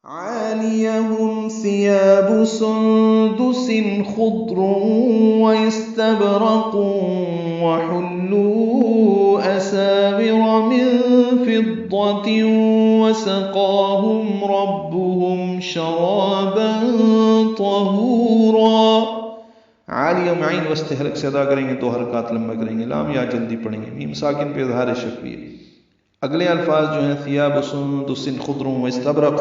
عاليهم ثياب سندس خضر واستبرق وحلوا أساور من فضة وسقاهم ربهم شرابا طهورا. عالیہ معین وسط حلق سے ادا کریں گے، 2 حرکات لمبا کریں گے، لام یا جلدی پڑھیں گے، میم ساکن پہ اظہار شفوی. اگلے الفاظ جو ہیں ثیاب سندس خضر واستبرق،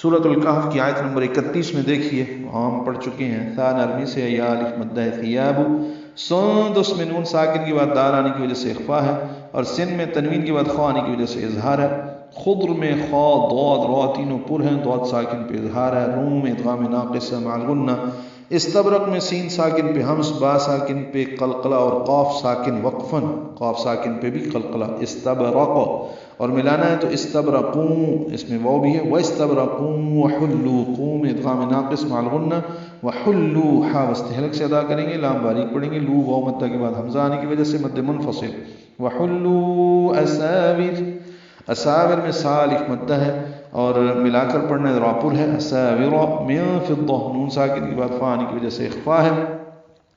سورۃ الکہف کی آیت نمبر 31 میں دیکھیے، عام پڑھ چکے ہیں. ثا نرمی سے، یا الف مدہ ہے، ثیاب سندس میں نون ساکن کی بعد دال آنے کی وجہ سے اخفا ہے، اور سن میں تنوین کی بعد خا آنے کی وجہ سے اظہار ہے. خضر میں خا ضاد را تینوں پر ہیں، ضاد ساکن پہ اظہار ہے. روم میں ادغام ناقص مع الغنہ. استبرق میں سین ساکن پہ ہمس، با ساکن پہ قلقلہ، اور قاف ساکن وقفن، قاف ساکن پہ بھی قلقلہ. استبرق اور ملانا ہے تو استبرقون، اس میں واو بھی ہے. واستبرقون وحلوا، قوم ادغام ناقص مع الغنہ. وحلوا حا وسط حلق سے ادا کریں گے، لام باریک پڑھیں گے. لو واو مدہ کے بعد حمزہ آنے کی وجہ سے مد منفصل. وحلوا اساور، اساور میں سا الف مدہ ہے اور ملا کر پڑھنا راپر ہے. اساور من فضہ، نون ساکن کی بعد فا آنے کی وجہ سے اخفا ہے،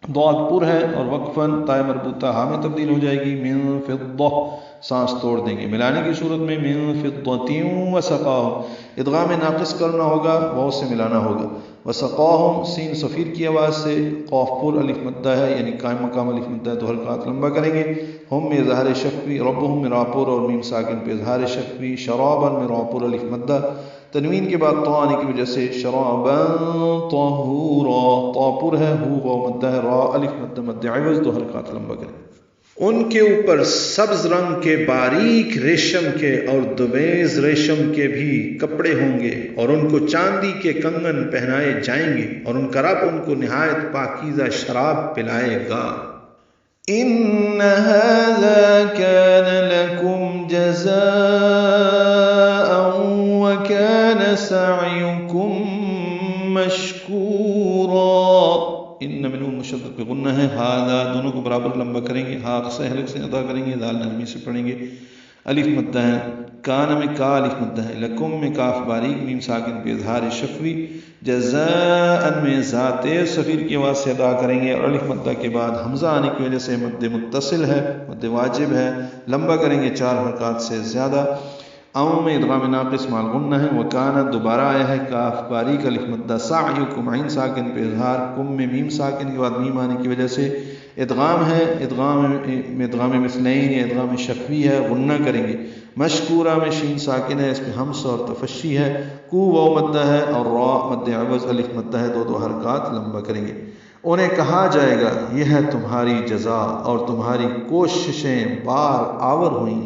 ضاد پر ہے اور وقفاً تائے مربوطہ ہا میں تبدیل ہو جائے گی. من فضہ سانس توڑ دیں گے. ملانے کی صورت میں من فضۃ وسقاہم، ادغام ناقص کرنا ہوگا، واو سے ملانا ہوگا. وسقاہم سین صفیر کی آواز سے، قاف پر الف مدہ ہے یعنی قائم مقام الف مدہ ہے، 2 حرکات لمبا کریں گے. ہم میں اظہار شفوی، ربہم میں راپور اور میم ساکن پہ اظہار شفوی. شرابا میں راپور الف مدہ، تنوین کے بعد طا آنے کی وجہ سے شرابا طہورا، طا پر ہے، ہو واو مدہ ہے، را الف مدہ مد عوض، 2 حرکات لمبا کریں. ان کے اوپر سبز رنگ کے باریک ریشم کے اور دویز ریشم کے بھی کپڑے ہوں گے، اور ان کو چاندی کے کنگن پہنائے جائیں گے، اور ان کا رب ان کو نہایت پاکیزہ شراب پلائے گا. ان هذا كان لكم جزاء وكان سعيكم مشكورا. ان میں نون مشدد پہ غنہ ہے. ہاذا دونوں کو برابر لمبا کریں گے، ہا سے حلق سے ادا کریں گے، دال نرمی سے پڑھیں گے. الف مدہ ہے، کان میں کا الف مدہ ہے، لکم میں کاف باریک میم ساکن پہ اظہار شفوی. جزاء میں ذات صفیر کی آواز سے ادا کریں گے، اور الف مدہ کے بعد حمزہ آنے کی وجہ سے مد متصل ہے، مد واجب ہے، لمبا کریں گے 4 حرکات سے زیادہ. او میں ادغام ناقص مع الغنہ ہے. وکانا دوبارہ آیا ہے، کاف باریک الف مدہ. سعیکم عین ساکن پہ اظہار، کم میں میم ساکن کے بعد میم آنے کی وجہ سے ادغام ہے، ادغام میں ادغام مثلین یا ادغام شفوی ہے، غنہ کریں گے. مشکورہ میں شین ساکن ہے، اس میں ہمس اور تفشی ہے. کو واو مدہ ہے اور را مد عوض الف مدہ ہے، 2 حرکات لمبا کریں گے. انہیں کہا جائے گا یہ ہے تمہاری جزا اور تمہاری کوششیں بار آور ہوئیں.